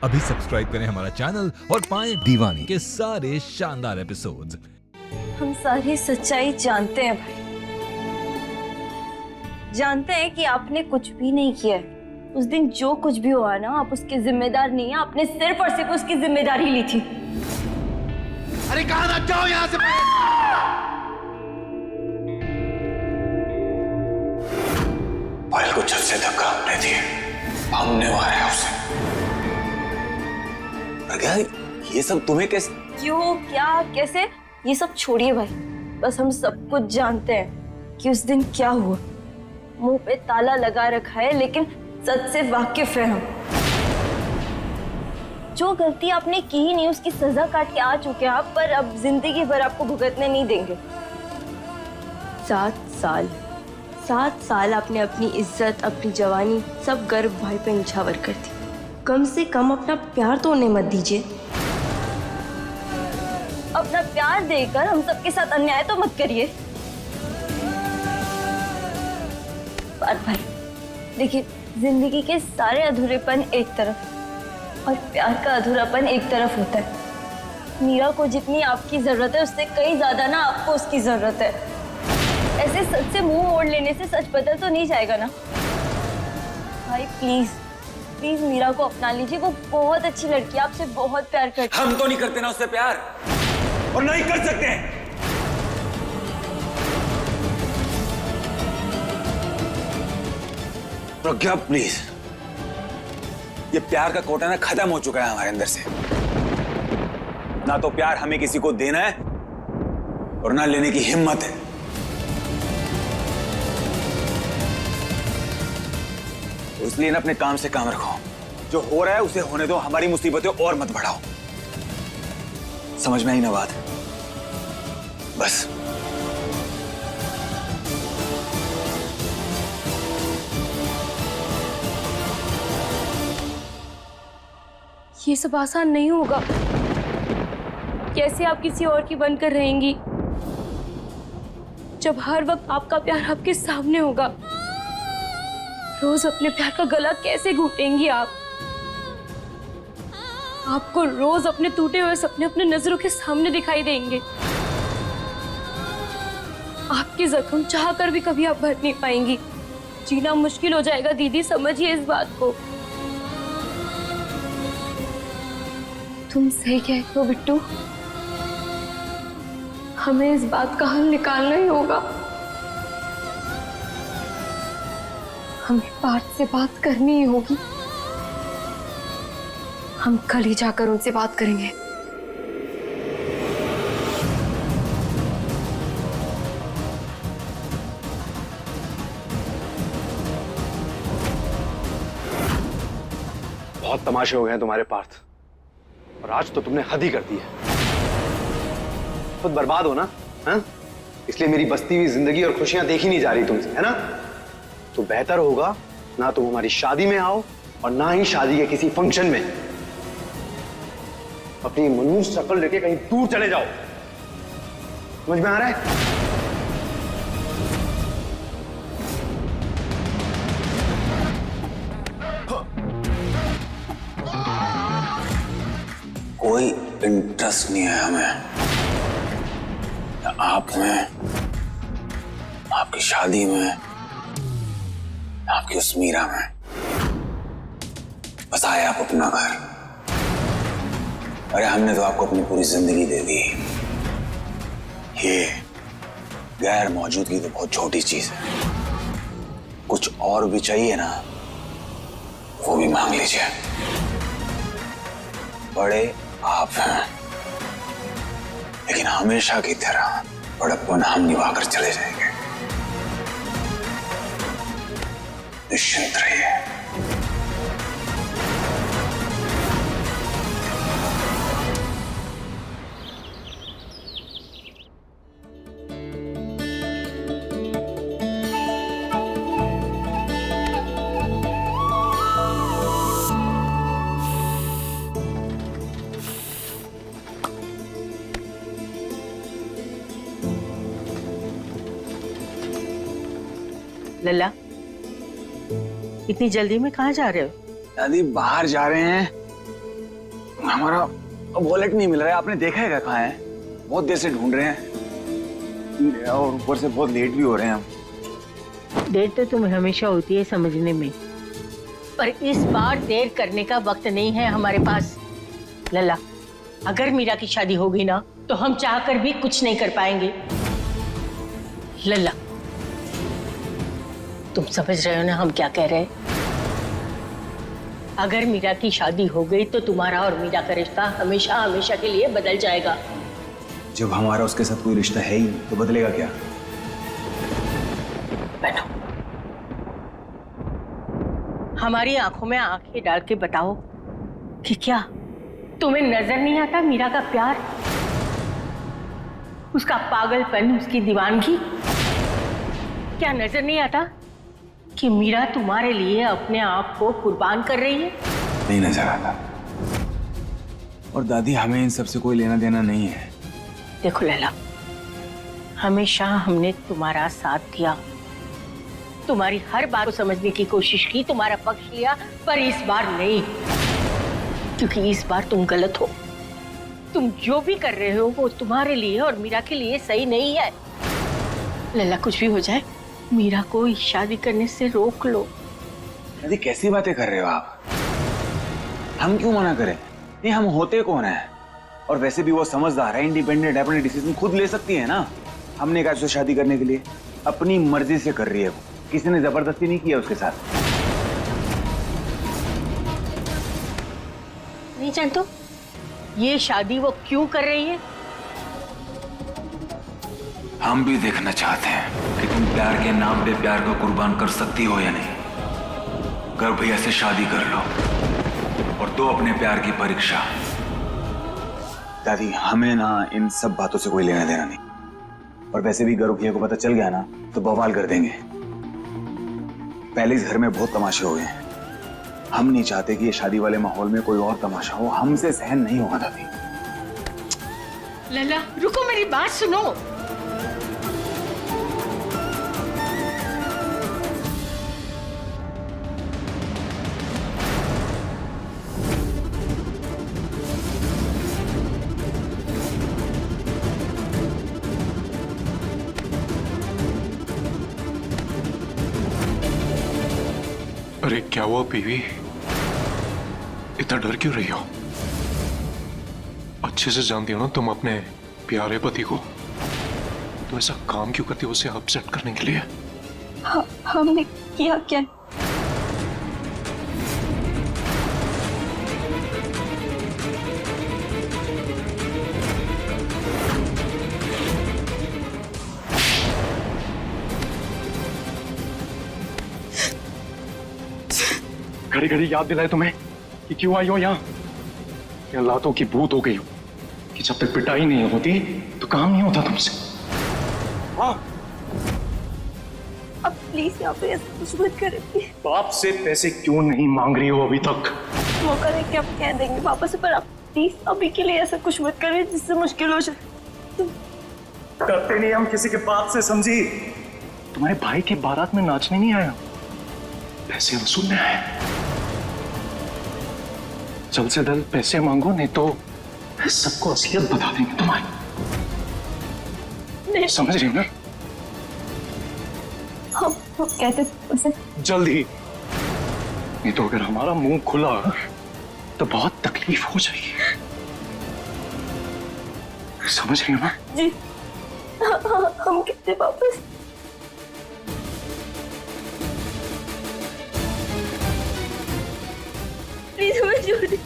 अभी सब्सक्राइब करें हमारा चैनल और पाएं दीवानी के सारे शानदार एपिसोड्स। हम सारी सच्चाई जानते हैं भाई, जानते हैं कि आपने कुछ भी नहीं किया है। उस दिन जो कुछ भी हुआ ना, आप उसके जिम्मेदार नहीं है। आपने सिर्फ और सिर्फ उसकी जिम्मेदारी ली थी। अरे कहां ना जाओ यहां से। पायल को छत से धक्का हमने दिया, हमने मारा उसे। क्या ये सब तुम्हें कैसे? क्यों, क्या, कैसे, ये सब छोड़िए भाई। बस हम सब कुछ जानते हैं कि उस दिन क्या हुआ। मुंह पे ताला लगा रखा है, लेकिन सच से वाकिफ है हम। जो गलती आपने की ही नहीं, उसकी सजा काट के आ चुके हैं आप, पर अब जिंदगी भर आपको भुगतने नहीं देंगे। 7 साल आपने अपनी इज्जत, अपनी जवानी, सब गर्व भाई पे निछावर कर दी। कम से कम अपना प्यार तो उन्हें मत दीजिए। अपना प्यार देकर हम सबके साथ अन्याय तो मत करिए। भाई देखिए, जिंदगी के सारे अधूरेपन एक तरफ और प्यार का अधूरापन एक तरफ होता है। मीरा को जितनी आपकी जरूरत है, उससे कई ज्यादा ना आपको उसकी जरूरत है। ऐसे सच से मुंह मोड़ लेने से सच बदल तो नहीं जाएगा ना भाई। प्लीज प्लीज मीरा को अपना लीजिए। वो बहुत अच्छी लड़की है, आपसे बहुत प्यार करती है। हम तो नहीं करते ना उससे प्यार, और नहीं कर सकते हैं। प्रज्ञा प्लीज, ये प्यार का कोटा ना खत्म हो चुका है हमारे अंदर से। ना तो प्यार हमें किसी को देना है और ना लेने की हिम्मत है। तो इसलिए ना अपने काम से काम रखो। जो हो रहा है उसे होने दो, हमारी मुसीबतें और मत बढ़ाओ। समझ में आई ना बात? बस ये सब आसान नहीं होगा। कैसे आप किसी और की बनकर रहेंगी जब हर वक्त आपका प्यार आपके सामने होगा? रोज अपने प्यार का गला कैसे घोटेंगी आप? आपको रोज अपने टूटे हुए सपने अपने नजरों के सामने दिखाई देंगे। आपके जख्म चाह कर भी कभी आप भर नहीं पाएंगी। जीना मुश्किल हो जाएगा दीदी, समझिए इस बात को। तुम सही कहते हो बिट्टू, हमें इस बात का हल निकालना ही होगा। हमें पार्थ से बात करनी ही होगी। हम कल ही जाकर उनसे बात करेंगे। बहुत तमाशे हो गए हैं तुम्हारे पार्थ, और आज तो तुमने हद ही कर दी है। खुद बर्बाद हो ना, हाँ? इसलिए मेरी बसती हुई जिंदगी और खुशियां देखी नहीं जा रही तुमसे, है ना? तो बेहतर होगा ना तुम हमारी शादी में आओ और ना ही शादी के किसी फंक्शन में। अपनी मनूस शक्ल लेके कहीं दूर चले जाओ। समझ में आ रहा है? कोई इंटरेस्ट नहीं है हमें आप में, आपकी शादी में, आपकी उस मीरा में। बस आए आप अपना घर। अरे हमने तो आपको अपनी पूरी जिंदगी दे दी। ये गैर मौजूदगी तो बहुत छोटी चीज है। कुछ और भी चाहिए ना, वो भी मांग लीजिए। बड़े आप हैं, लेकिन हमेशा की तरह बड़प्पन हम निभाकर चले जाएंगे। निश्चिंत रहिए। लल्ला, इतनी जल्दी में कहाँ जा रहे हो? दादी बाहर जा रहे हैं, हमारा वॉलेट नहीं मिल रहा है, आपने देखा है क्या कहाँ है? बहुत देर से ढूंढ रहे हैं और ऊपर से बहुत लेट भी हो रहे हैं हम। देर तो तुम्हें हमेशा होती है समझने में, पर इस बार देर करने का वक्त नहीं है हमारे पास। लला, अगर मीरा की शादी होगी ना तो हम चाहकर भी कुछ नहीं कर पाएंगे। लला, तुम समझ रहे हो ना हम क्या कह रहे हैं? अगर मीरा की शादी हो गई तो तुम्हारा और मीरा का रिश्ता हमेशा हमेशा के लिए बदल जाएगा। जब हमारा उसके साथ कोई रिश्ता है ही तो बदलेगा क्या? बैठो, हमारी आंखों में आंखें डाल के बताओ कि क्या तुम्हें नजर नहीं आता मीरा का प्यार, उसका पागलपन, उसकी दीवानगी? क्या नजर नहीं आता कि मीरा तुम्हारे लिए अपने आप को कुर्बान कर रही है? नहीं नजर आता। और दादी, हमें इन सब से कोई लेना देना नहीं है। देखो लैला, हमेशा हमने तुम्हारा साथ दिया, तुम्हारी हर बात को समझने की कोशिश की, तुम्हारा पक्ष लिया, पर इस बार नहीं, क्योंकि इस बार तुम गलत हो। तुम जो भी कर रहे हो वो तुम्हारे लिए और मीरा के लिए सही नहीं है। लैला, कुछ भी हो जाए, मीरा को इस शादी करने से रोक लो। दादी, कैसी बातें कर रहे हो आप? हम क्यों मना करें? नहीं, हम होते कौन है? और वैसे भी वो समझदार है, इंडिपेंडेंट है, अपने डिसीजन खुद ले सकती है ना। हमने कहा उससे शादी करने के लिए, अपनी मर्जी से कर रही है वो, किसी ने जबरदस्ती नहीं किया उसके साथ। नहीं जानते ये शादी वो क्यों कर रही है? हम भी देखना चाहते हैं कि तुम प्यार के नाम पे प्यार को कुर्बान कर सकती हो या नहीं। कर भैया से शादी कर लो और दो अपने प्यार की परीक्षा। दादी, हमें ना इन सब बातों से कोई लेना देना नहीं। और वैसे भी गर्व भैया को पता चल गया ना तो बवाल कर देंगे। पहले इस घर में बहुत तमाशे हो गए हैं, हम नहीं चाहते कि ये शादी वाले माहौल में कोई और तमाशा हो। हमसे सहन नहीं होगा दादी। लला, रुको, मेरी बात सुनो। अरे क्या हुआ बीवी, इतना डर क्यों रही हो? अच्छे से जानती हो ना तुम अपने प्यारे पति को, तो ऐसा काम क्यों करती हो उसे अपसेट करने के लिए? हमने किया क्या? घड़ी घड़ी याद दिलाए तुम्हें कि क्यों आई हो यहाँ? या लातों की भूत हो गई हो कि जब तक पिटाई नहीं होती तो काम नहीं होता तुमसे? हाँ, अब प्लीज यहाँ पे ऐसा कुछ मत करें। बाप से पैसे क्यों नहीं मांग रही हो अभी तक? मौका देके हम कह देंगे पापा से, पर आप प्लीज अभी के लिए ऐसा कुछ मत करें जिससे मुश्किल हो जाए। करते नहीं हम किसी के बात से, समझी? तुम्हारे भाई की बारात में नाचने नहीं आया, पैसे वसूलने आया। जल्द से जल्द पैसे मांगो, नहीं तो सबको असलियत बता देंगे तुम्हारी। नहीं समझ रही हो ना? हम कहते उसे जल्दी, नहीं तो अगर हमारा मुंह खुला तो बहुत तकलीफ हो जाएगी। समझ रही हो ना? जी हम कहते वापस। प्लीज हमें छोड़ दे।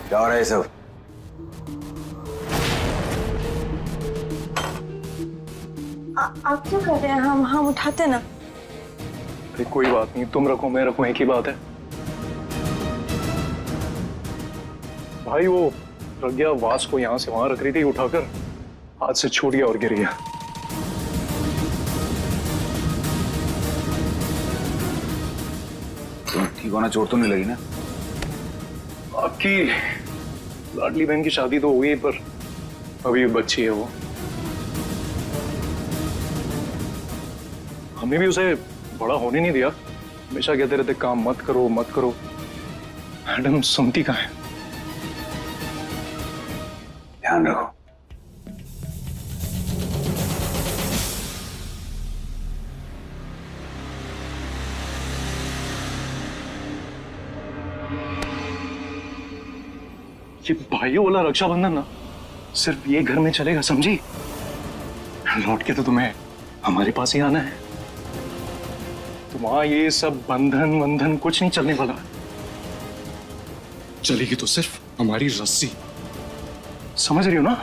क्या हो रहा है सब? आप क्या कर रहे हैं? हम उठाते ना। अरे कोई बात नहीं, तुम रखो मैं रखूं, एक ही बात है। भाई वो प्रज्ञा वास को यहां से वहां रख रही थी, उठाकर हाथ से छूट गया और गिर गया। तुम ठीक होना, चोट तो नहीं लगी ना? आपकी लाडली बहन की शादी तो हुई, पर अभी बच्ची है वो। हमने भी उसे बड़ा होने नहीं दिया, हमेशा कहते रहते काम मत करो मत करो। मैडम सुनती कहाँ है? ध्यान रखो। ये भाइयों वाला रक्षाबंधन ना सिर्फ ये घर में चलेगा, समझी? लौट के तो तुम्हें हमारे पास ही आना है। तुम्हारा ये सब बंधन वंधन कुछ नहीं चलने वाला। चलेगी तो सिर्फ हमारी रस्सी, समझ रही हो ना?